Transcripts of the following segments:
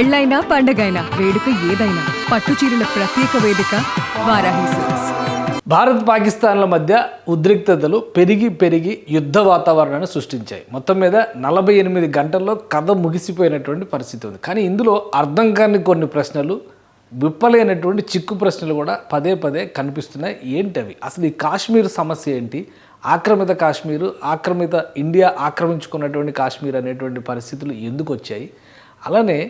పెళ్ళైనా పండగైనా వేడుక ఏదైనా పట్టు చీరల ప్రత్యేక వేదిక వారాహి సిల్క్స్. భారత్ పాకిస్తాన్ల మధ్య ఉద్రిక్తతలు పెరిగి యుద్ధ వాతావరణాన్ని సృష్టించాయి. మొత్తం మీద 48 గంటల్లో కథ ముగిసిపోయినటువంటి పరిస్థితి ఉంది. కానీ ఇందులో అర్థం కాని కొన్ని ప్రశ్నలు, విప్పలేనటువంటి చిక్కు ప్రశ్నలు కూడా పదే పదే కనిపిస్తున్నాయి. ఏంటవి? అసలు ఈ కాశ్మీర్ సమస్య ఏంటి? ఆక్రమిత కాశ్మీరు, ఇండియా ఆక్రమించుకున్నటువంటి కాశ్మీర్ అనేటువంటి పరిస్థితులు ఎందుకు వచ్చాయి? అలానే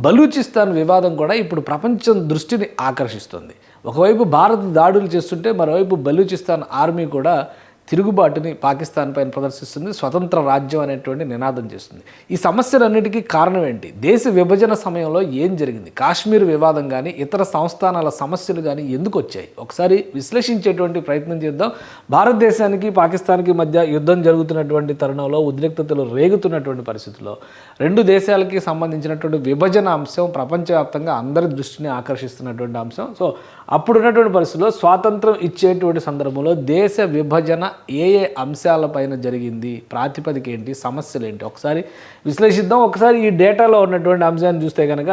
బలూచిస్తాన్ వివాదం కూడా ఇప్పుడు ప్రపంచం దృష్టిని ఆకర్షిస్తుంది. ఒకవైపు భారత్ దాడులు చేస్తుంటే మరోవైపు బలూచిస్తాన్ ఆర్మీ కూడా తిరుగుబాటుని పాకిస్తాన్ పైన ప్రదర్శిస్తుంది, స్వతంత్ర రాజ్యం అనేటువంటి నినాదం చేస్తుంది. ఈ సమస్యలన్నిటికీ కారణం ఏంటి? దేశ విభజన సమయంలో ఏం జరిగింది? కాశ్మీర్ వివాదం కానీ ఇతర సంస్థానాల సమస్యలు కానీ ఎందుకు వచ్చాయి? ఒకసారి విశ్లేషించేటువంటి ప్రయత్నం చేద్దాం. భారతదేశానికి పాకిస్తాన్కి మధ్య యుద్ధం జరుగుతున్నటువంటి తరుణంలో, ఉద్రిక్తతలు రేగుతున్నటువంటి పరిస్థితుల్లో రెండు దేశాలకి సంబంధించినటువంటి విభజన అంశం ప్రపంచవ్యాప్తంగా అందరి దృష్టిని ఆకర్షిస్తున్నటువంటి అంశం. సో అప్పుడున్నటువంటి పరిస్థితుల్లో స్వాతంత్రం ఇచ్చేటువంటి సందర్భంలో దేశ విభజన ఏ అంశాలపైన జరిగింది, ప్రాతిపదిక ఏంటి, సమస్యలు ఏంటి, ఒకసారి విశ్లేషిద్దాం. ఒకసారి ఈ డేటాలో ఉన్నటువంటి అంశాన్ని చూస్తే కనుక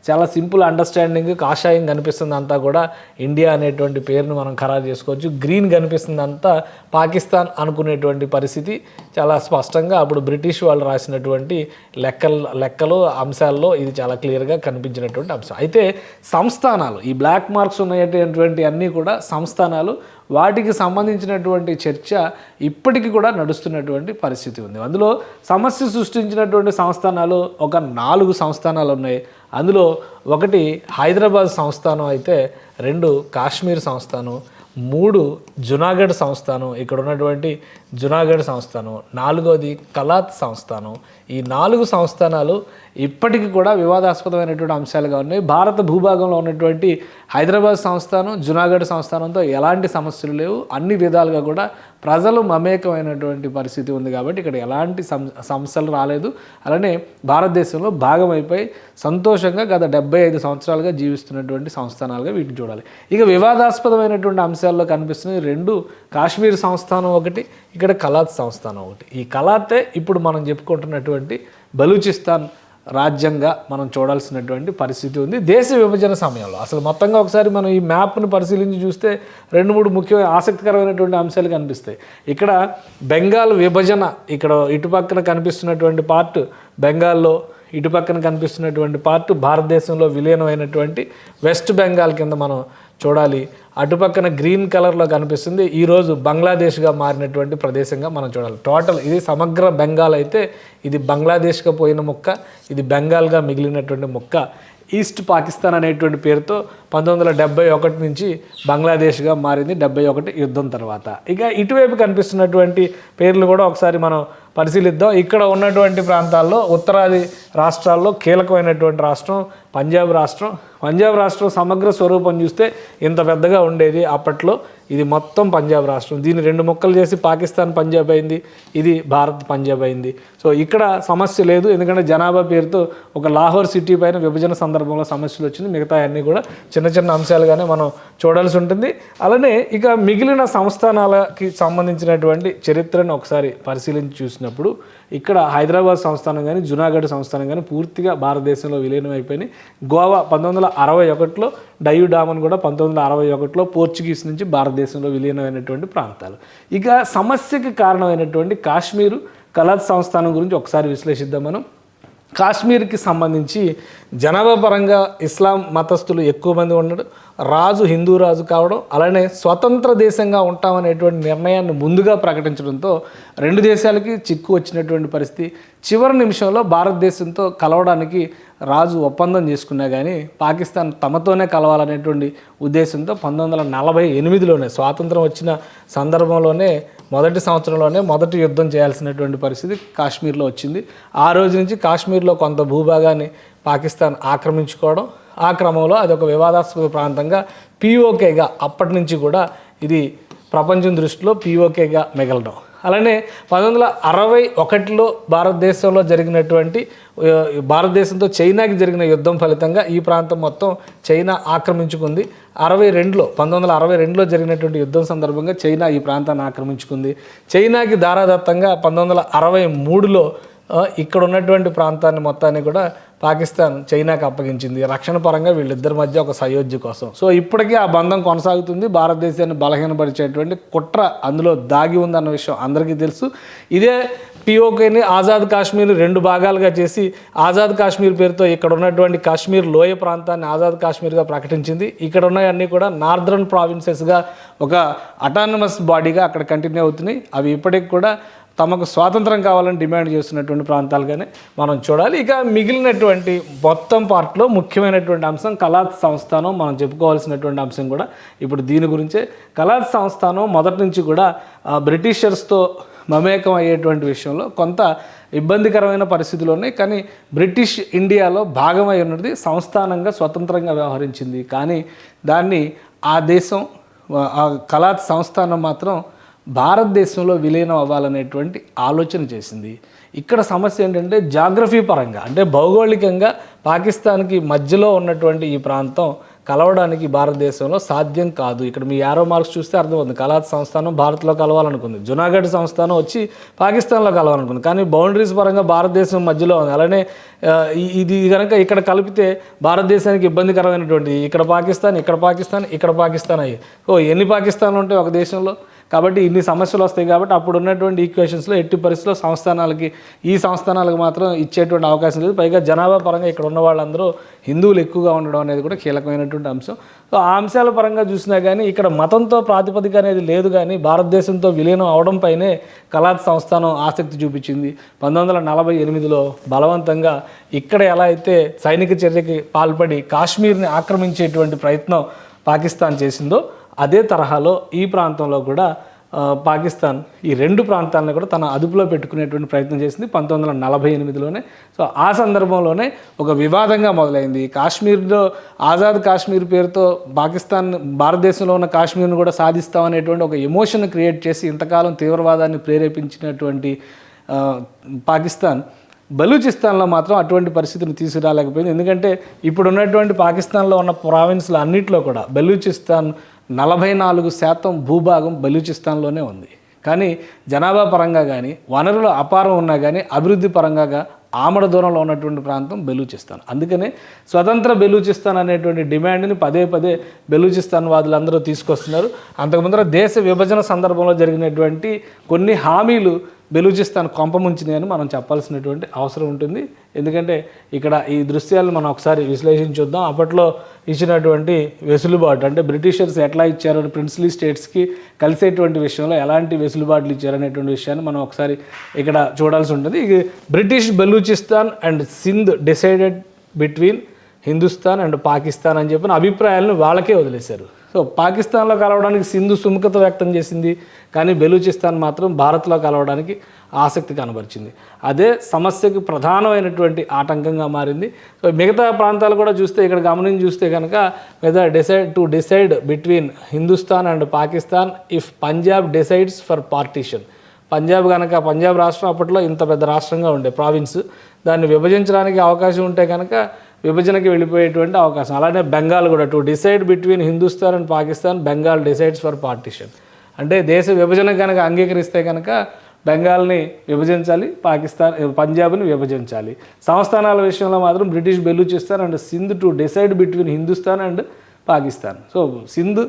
చాలా సింపుల్ అండర్స్టాండింగ్. కాషాయం కనిపిస్తుంది అంతా కూడా ఇండియా అనేటువంటి పేరును మనం ఖరారు చేసుకోవచ్చు. గ్రీన్ కనిపిస్తుంది అంతా పాకిస్తాన్ అనుకునేటువంటి పరిస్థితి చాలా స్పష్టంగా అప్పుడు బ్రిటిష్ వాళ్ళు రాసినటువంటి లెక్కలు అంశాల్లో ఇది చాలా క్లియర్గా కనిపించినటువంటి అంశం. అయితే సంస్థానాలు, ఈ బ్లాక్ మార్క్స్ ఉన్నటువంటి అన్నీ కూడా సంస్థానాలు, వాటికి సంబంధించినటువంటి చర్చ ఇప్పటికీ కూడా నడుస్తున్నటువంటి పరిస్థితి ఉంది. అందులో సమస్య సృష్టించినటువంటి సంస్థానాలు ఒక 4 సంస్థానాలు ఉన్నాయి. అందులో ఒకటి హైదరాబాద్ సంస్థానం అయితే, 2 కాశ్మీర్ సంస్థానం, 3 జునాగఢ్ సంస్థానం, ఇక్కడ ఉన్నటువంటి జునాగఢ్ సంస్థానం, 4వది కలాత్ సంస్థానం. ఈ 4 సంస్థానాలు ఇప్పటికీ కూడా వివాదాస్పదమైనటువంటి అంశాలుగా ఉన్నాయి. భారత భూభాగంలో ఉన్నటువంటి హైదరాబాద్ సంస్థానం, జునాగఢ్ సంస్థానంతో ఎలాంటి సమస్యలు లేవు. అన్ని విధాలుగా కూడా ప్రజలు మమేకమైనటువంటి పరిస్థితి ఉంది కాబట్టి ఇక్కడ ఎలాంటి సమస్యలు రాలేదు. అలానే భారతదేశంలో భాగమైపోయి సంతోషంగా గత 75 సంవత్సరాలుగా జీవిస్తున్నటువంటి సంస్థానాలుగా వీటిని చూడాలి. ఇక వివాదాస్పదమైనటువంటి అంశాల్లో కనిపిస్తున్నది 2 కాశ్మీర్ సంస్థానం ఒకటి, ఇక్కడ కలాత్ సంస్థానం ఒకటి. ఈ కలాతే ఇప్పుడు మనం చెప్పుకుంటున్నటువంటి బలూచిస్తాన్ రాజ్యంగా మనం చూడాల్సినటువంటి పరిస్థితి ఉంది దేశ విభజన సమయంలో. అసలు మొత్తంగా ఒకసారి మనం ఈ మ్యాప్ను పరిశీలించి చూస్తే 2-3 ముఖ్యమైన ఆసక్తికరమైనటువంటి అంశాలు కనిపిస్తాయి. ఇక్కడ బెంగాల్ విభజన, ఇక్కడ ఇటుపక్కన కనిపిస్తున్నటువంటి పార్ట్ బెంగాల్లో, ఇటుపక్కన కనిపిస్తున్నటువంటి పార్ట్ భారతదేశంలో విలీనమైనటువంటి వెస్ట్ బెంగాల్ కింద మనం చూడాలి. అటుపక్కన గ్రీన్ కలర్లో కనిపిస్తుంది ఈరోజు బంగ్లాదేశ్గా మారినటువంటి ప్రదేశంగా మనం చూడాలి. టోటల్ ఇది సమగ్ర బెంగాల్ అయితే ఇది బంగ్లాదేశ్గా పోయిన ముక్క, ఇది బెంగాల్గా మిగిలినటువంటి ముక్క. ఈస్ట్ పాకిస్తాన్ అనేటువంటి పేరుతో 1971 నుంచి బంగ్లాదేశ్గా మారింది 71 యుద్ధం తర్వాత. ఇక ఇటువైపు కనిపిస్తున్నటువంటి పేర్లు కూడా ఒకసారి మనం పరిశీలిద్దాం. ఇక్కడ ఉన్నటువంటి ప్రాంతాల్లో ఉత్తరాది రాష్ట్రాల్లో కీలకమైనటువంటి రాష్ట్రం పంజాబ్ రాష్ట్రం. పంజాబ్ రాష్ట్రం సమగ్ర స్వరూపం చూస్తే ఇంత పెద్దగా ఉండేది అప్పట్లో. ఇది మొత్తం పంజాబ్ రాష్ట్రం. దీన్ని 2 ముక్కలు చేసి పాకిస్తాన్ పంజాబ్ అయింది, ఇది భారత్ పంజాబ్ అయింది. సో ఇక్కడ సమస్య లేదు, ఎందుకంటే జనాభా పేరుతో ఒక లాహోర్ సిటీ పైన విభజన సందర్భంలో సమస్యలు వచ్చింది. మిగతా అన్నీ కూడా చిన్న చిన్న అంశాలుగానే మనం చూడాల్సి ఉంటుంది. అలానే ఇక మిగిలిన సంస్థానాలకి సంబంధించినటువంటి చరిత్రను ఒకసారి పరిశీలించి చూసినప్పుడు ఇక్కడ హైదరాబాద్ సంస్థానం కానీ జునాగఢ్ సంస్థానం కానీ పూర్తిగా భారతదేశంలో విలీనం అయిపోయినాయి. గోవా 1961లో, డయూ డామన్ కూడా 1961లో పోర్చుగీస్ నుంచి భారతదేశంలో విలీనమైనటువంటి ప్రాంతాలు. ఇక సమస్యకి కారణమైనటువంటి కాశ్మీరు, కలాత్ సంస్థానం గురించి ఒకసారి విశ్లేషిద్దాం మనం. కాశ్మీర్కి సంబంధించి జనాభా పరంగా ఇస్లాం మతస్థులు ఎక్కువ మంది ఉండడం, రాజు హిందూ రాజు కావడం, అలానే స్వతంత్ర దేశంగా ఉంటామనేటువంటి నిర్ణయాన్ని ముందుగా ప్రకటించడంతో 2 దేశాలకి చిక్కు వచ్చినటువంటి పరిస్థితి. చివరి నిమిషంలో భారతదేశంతో కలవడానికి రాజు ఒప్పందం చేసుకున్నా కానీ పాకిస్తాన్ తమతోనే కలవాలనేటువంటి ఉద్దేశంతో 1948లోనే స్వాతంత్రం వచ్చిన సందర్భంలోనే మొదటి సంవత్సరంలోనే మొదటి యుద్ధం చేయాల్సినటువంటి పరిస్థితి కాశ్మీర్లో వచ్చింది. ఆ రోజు నుంచి కాశ్మీర్లో కొంత భూభాగాన్ని పాకిస్తాన్ ఆక్రమించుకోవడం, ఆ క్రమంలో అది ఒక వివాదాస్పద ప్రాంతంగా పీఓకేగా అప్పటి నుంచి కూడా ఇది ప్రపంచం దృష్టిలో పీఓకేగా మిగలడం. అలానే 1961లో భారతదేశంలో జరిగినటువంటి భారతదేశంతో చైనాకి జరిగిన యుద్ధం ఫలితంగా ఈ ప్రాంతం మొత్తం చైనా ఆక్రమించుకుంది. 1962లో జరిగినటువంటి యుద్ధం సందర్భంగా చైనా ఈ ప్రాంతాన్ని ఆక్రమించుకుంది. చైనాకి దారాదత్తంగా 1963లో ఇక్కడ ఉన్నటువంటి ప్రాంతాన్ని మొత్తాన్ని కూడా పాకిస్తాన్ చైనాకి అప్పగించింది. రక్షణ పరంగా వీళ్ళిద్దరి మధ్య ఒక సయోధ్య కోసం. సో ఇప్పటికీ ఆ బంధం కొనసాగుతుంది. భారతదేశాన్ని బలహీనపరిచేటువంటి కుట్ర అందులో దాగి ఉందన్న విషయం అందరికీ తెలుసు. ఇదే పిఓకేని ఆజాద్ కాశ్మీర్ 2 భాగాలుగా చేసి ఆజాద్ కాశ్మీర్ పేరుతో ఇక్కడ ఉన్నటువంటి కాశ్మీర్ లోయ ప్రాంతాన్ని ఆజాద్ కాశ్మీర్గా ప్రకటించింది. ఇక్కడ ఉన్నవన్నీ కూడా నార్దర్న్ ప్రావిన్సెస్గా ఒక అటానమస్ బాడీగా అక్కడ కంటిన్యూ అవుతున్నాయి. అవి ఇప్పటికి కూడా తమకు స్వాతంత్రం కావాలని డిమాండ్ చేస్తున్నటువంటి ప్రాంతాలుగానే మనం చూడాలి. ఇక మిగిలినటువంటి మొత్తం పార్ట్లో ముఖ్యమైనటువంటి అంశం కలాత్ సంస్థానం. మనం చెప్పుకోవాల్సినటువంటి అంశం కూడా ఇప్పుడు దీని గురించే. కలాత్ సంస్థానం మొదటి నుంచి కూడా బ్రిటిషర్స్తో మమేకం అయ్యేటువంటి విషయంలో కొంత ఇబ్బందికరమైన పరిస్థితులు ఉన్నాయి. కానీ బ్రిటిష్ ఇండియాలో భాగమై ఉన్నది సంస్థానంగా స్వతంత్రంగా వ్యవహరించింది. కానీ దాన్ని ఆ దేశం ఆ కలాత్ సంస్థానం మాత్రం భారతదేశంలో విలీనం అవ్వాలనేటువంటి ఆలోచన చేసింది. ఇక్కడ సమస్య ఏంటంటే జాగ్రఫీ పరంగా అంటే భౌగోళికంగా పాకిస్తాన్కి మధ్యలో ఉన్నటువంటి ఈ ప్రాంతం కలవడానికి భారతదేశంలో సాధ్యం కాదు. ఇక్కడ మీ యారో మార్క్స్ చూస్తే అర్థమవుతుంది. కలాత్ సంస్థానం భారత్లో కలవాలనుకుంది, జునాగఢ్ సంస్థానం వచ్చి పాకిస్తాన్లో కలవాలనుకుంది. కానీ బౌండరీస్ పరంగా భారతదేశం మధ్యలో ఉంది. అలానే ఇది కనుక ఇక్కడ కలిపితే భారతదేశానికి ఇబ్బందికరమైనటువంటి ఇక్కడ పాకిస్తాన్ ఇక్కడ పాకిస్తాన్ అయ్యి ఎన్ని పాకిస్తాన్లు ఉంటాయి ఒక దేశంలో. కాబట్టి ఇన్ని సమస్యలు వస్తాయి. కాబట్టి అప్పుడు ఉన్నటువంటి ఈక్వేషన్స్లో ఎట్టి పరిస్థితుల్లో ఈ సంస్థానాలకు మాత్రం ఇచ్చేటువంటి అవకాశం లేదు. పైగా జనాభా పరంగా ఇక్కడ ఉన్న వాళ్ళందరూ హిందువులు ఎక్కువగా ఉండడం అనేది కూడా కీలకమైనటువంటి అంశం. సో ఆ అంశాల పరంగా చూసినా కానీ ఇక్కడ మతంతో ప్రాతిపదిక అనేది లేదు. కానీ భారతదేశంతో విలీనం అవడంపైనే కలాత్ సంస్థానం ఆసక్తి చూపించింది. 1948లో బలవంతంగా ఇక్కడ ఎలా అయితే సైనిక చర్యకి పాల్పడి కాశ్మీర్ని ఆక్రమించేటువంటి ప్రయత్నం పాకిస్తాన్ చేసిందో అదే తరహాలో ఈ ప్రాంతంలో కూడా పాకిస్తాన్ ఈ 2 ప్రాంతాలను కూడా తన అదుపులో పెట్టుకునేటువంటి ప్రయత్నం చేసింది 1948లోనే. సో ఆ సందర్భంలోనే ఒక వివాదంగా మొదలైంది. కాశ్మీర్లో ఆజాద్ కాశ్మీర్ పేరుతో భారతదేశంలో ఉన్న కాశ్మీర్ను కూడా సాధిస్తామనేటువంటి ఒక ఎమోషన్ క్రియేట్ చేసి ఇంతకాలం తీవ్రవాదాన్ని ప్రేరేపించినటువంటి పాకిస్తాన్ బలూచిస్తాన్లో మాత్రం అటువంటి పరిస్థితిని తీసుకురాలేకపోయింది. ఎందుకంటే ఇప్పుడు ఉన్నటువంటి పాకిస్తాన్లో ఉన్న ప్రావిన్స్లు అన్నింటిలో కూడా బలూచిస్తాన్ 44% భూభాగం బలూచిస్తాన్లోనే ఉంది. కానీ జనాభా పరంగా కానీ వనరుల అపారం ఉన్నా కానీ అభివృద్ధి పరంగా ఆమడ దూరంలో ఉన్నటువంటి ప్రాంతం బెలూచిస్తాన్. అందుకనే స్వతంత్ర బెలూచిస్తాన్ అనేటువంటి డిమాండ్ని పదే బెలూచిస్తాన్ వాదులందరూ తీసుకొస్తున్నారు. అంతకుముందర దేశ విభజన సందర్భంలో జరిగినటువంటి కొన్ని హామీలు బెలూచిస్తాన్ కొంపముంచినాయని మనం చెప్పాల్సినటువంటి అవసరం ఉంటుంది. ఎందుకంటే ఇక్కడ ఈ దృశ్యాలను మనం ఒకసారి విశ్లేషించుద్దాం. అప్పట్లో ఇచ్చినటువంటి వెసులుబాటు అంటే బ్రిటిషర్స్ ఎట్లా ఇచ్చారు ప్రిన్స్లీ స్టేట్స్కి కలిసేటువంటి విషయంలో ఎలాంటి వెసులుబాట్లు ఇచ్చారనేటువంటి విషయాన్ని మనం ఒకసారి ఇక్కడ చూడాల్సి ఉంటుంది. ఇది British Balochistan and Sindh decided between Hindustan and Pakistan అని చెప్పిన అభిప్రాయాలను వాళ్ళకే వదిలేశారు. సో పాకిస్తాన్లో కలవడానికి సింధు సుముఖత వ్యక్తం చేసింది. కానీ బెలూచిస్తాన్ మాత్రం భారత్లో కలవడానికి ఆసక్తి కనబరిచింది. అదే సమస్యకు ప్రధానమైనటువంటి ఆటంకంగా మారింది. సో మిగతా ప్రాంతాలు కూడా చూస్తే ఇక్కడ గమనించి చూస్తే కనుక decide between Hindustan and Pakistan if Punjab decides for partition. Punjab రాష్ట్రం అప్పట్లో ఇంత పెద్ద రాష్ట్రంగా ఉండే ప్రావిన్స్, దాన్ని విభజించడానికి అవకాశం ఉంటే కనుక విభజనకి వెళ్ళిపోయేటువంటి అవకాశం. అలానే బెంగాల్ కూడా decide between Hindustan and Pakistan Bengal decides for partition. అంటే దేశ విభజన కనుక అంగీకరిస్తే కనుక బెంగాల్ని విభజించాలి, పంజాబ్ని విభజించాలి. సంస్థానాల విషయంలో మాత్రం British Balochistan and Sindh decide between Hindustan and Pakistan. So Sindh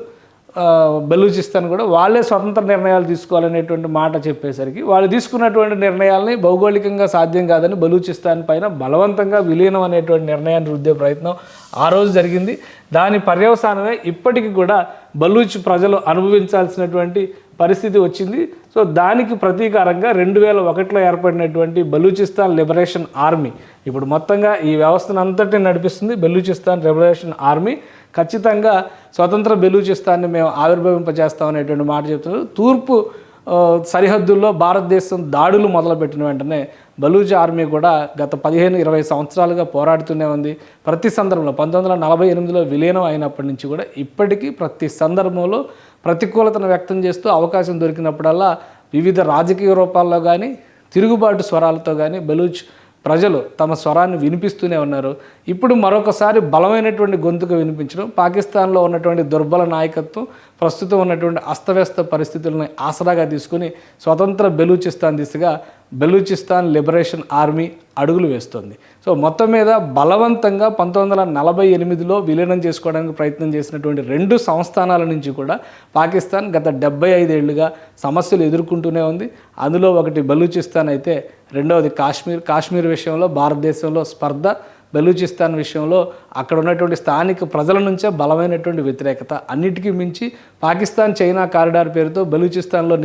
Balochistan కూడా వాళ్ళే స్వతంత్ర నిర్ణయాలు తీసుకోవాలనేటువంటి మాట చెప్పేసరికి వాళ్ళు తీసుకున్నటువంటి నిర్ణయాలని భౌగోళికంగా సాధ్యం కాదని బలూచిస్తాన్ పైన బలవంతంగా విలీనం అనేటువంటి నిర్ణయాన్ని రుద్దే ప్రయత్నం ఆ రోజు జరిగింది. దాని పర్యవసానమే ఇప్పటికీ కూడా బలూచ్ ప్రజలు అనుభవించాల్సినటువంటి పరిస్థితి వచ్చింది. సో దానికి ప్రతీకారంగా 2001లో ఏర్పడినటువంటి బలూచిస్తాన్ లిబరేషన్ ఆర్మీ ఇప్పుడు మొత్తంగా ఈ వ్యవస్థను అంతటిని నడిపిస్తుంది. బలూచిస్తాన్ లిబరేషన్ ఆర్మీ ఖచ్చితంగా స్వతంత్ర బెలూచిస్తాన్ని మేము ఆవిర్భవింపజేస్తాం అనేటువంటి మాట చెప్తున్నారు. తూర్పు సరిహద్దుల్లో భారతదేశం దాడులు మొదలుపెట్టిన వెంటనే బలూచ్ ఆర్మీ కూడా గత 15-20 సంవత్సరాలుగా పోరాడుతూనే ఉంది. ప్రతి సందర్భంలో 1948లో విలీనం అయినప్పటి నుంచి కూడా ఇప్పటికీ ప్రతి సందర్భంలో ప్రతికూలతను వ్యక్తం చేస్తూ అవకాశం దొరికినప్పుడల్లా వివిధ రాజకీయ రూపాల్లో కానీ తిరుగుబాటు స్వరాలతో కానీ బలూచ్ ప్రజలు తమ స్వరాన్ని వినిపిస్తూనే ఉన్నారు. ఇప్పుడు మరొకసారి బలమైనటువంటి గొంతుకు వినిపించడం, పాకిస్తాన్లో ఉన్నటువంటి దుర్బల నాయకత్వం, ప్రస్తుతం ఉన్నటువంటి అస్తవ్యస్త పరిస్థితులను ఆసరాగా తీసుకుని స్వతంత్ర బెలూచిస్తాన్ దిశగా బెలూచిస్తాన్ లిబరేషన్ ఆర్మీ అడుగులు వేస్తోంది. సో మొత్తం మీద బలవంతంగా 1948లో విలీనం చేసుకోవడానికి ప్రయత్నం చేసినటువంటి 2 సంస్థానాల నుంచి కూడా పాకిస్తాన్ గత 75 ఏళ్లుగా సమస్యలు ఎదుర్కొంటూనే ఉంది. అందులో ఒకటి బెలూచిస్తాన్ అయితే రెండవది కాశ్మీర్ విషయంలో భారతదేశంలో స్పర్ధ, బెలూచిస్తాన్ విషయంలో అక్కడ ఉన్నటువంటి స్థానిక ప్రజల నుంచే బలమైనటువంటి వ్యతిరేకత. అన్నిటికీ మించి పాకిస్తాన్ చైనా కారిడార్ పేరుతో బెలూచిస్తాన్లో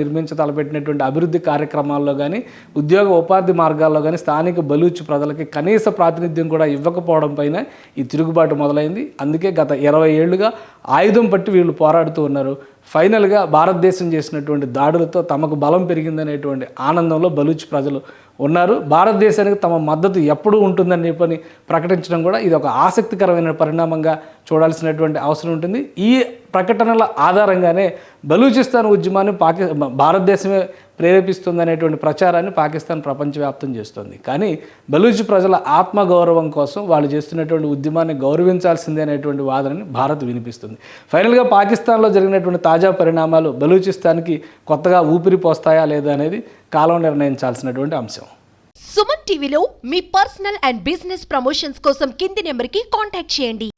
తలపెట్టినటువంటి అభివృద్ధి కార్యక్రమాల్లో కానీ, ఉద్యోగ ఉపాధి మార్గాల్లో కానీ స్థానిక బలూచ్ ప్రజలకి కనీస ప్రాతినిధ్యం కూడా ఇవ్వకపోవడం పైన ఈ తిరుగుబాటు మొదలైంది. అందుకే గత 20 ఏళ్లుగా ఆయుధం పట్టి వీళ్ళు పోరాడుతూ ఉన్నారు. ఫైనల్గా భారతదేశం చేసినటువంటి దాడులతో తమకు బలం పెరిగిందనేటువంటి ఆనందంలో బలూచ్ ప్రజలు ఉన్నారు. భారతదేశానికి తమ మద్దతు ఎప్పుడు ఉంటుందని చెప్పని ప్రకటించడం కూడా ఇది ఒక ఆసక్తికరమైన పరిణామంగా చూడాల్సినటువంటి అవసరం ఉంటుంది. ఈ ప్రకటనల ఆధారంగానే బలూచిస్తాన్ ఉద్యమాన్ని భారతదేశమే ప్రేరేపిస్తుందనేటువంటి ప్రచారాన్ని పాకిస్తాన్ ప్రపంచవ్యాప్తం చేస్తుంది. కానీ బలూచ్ ప్రజల ఆత్మగౌరవం కోసం వాళ్ళు చేస్తున్నటువంటి ఉద్యమాన్ని గౌరవించాల్సిందే అనేటువంటి వాదనని భారత్ వినిపిస్తుంది. ఫైనల్గా పాకిస్తాన్లో జరిగినటువంటి తాజా పరిణామాలు బలూచిస్తాన్కి కొత్తగా ఊపిరి పోస్తాయా లేదా అనేది కాలం నిర్ణయించాల్సినటువంటి అంశం. సుమన్ టీవీలో మీ పర్సనల్ అండ్ బిజినెస్ ప్రమోషన్స్ కోసం కింది నెంబర్కి కాంటాక్ట్ చేయండి.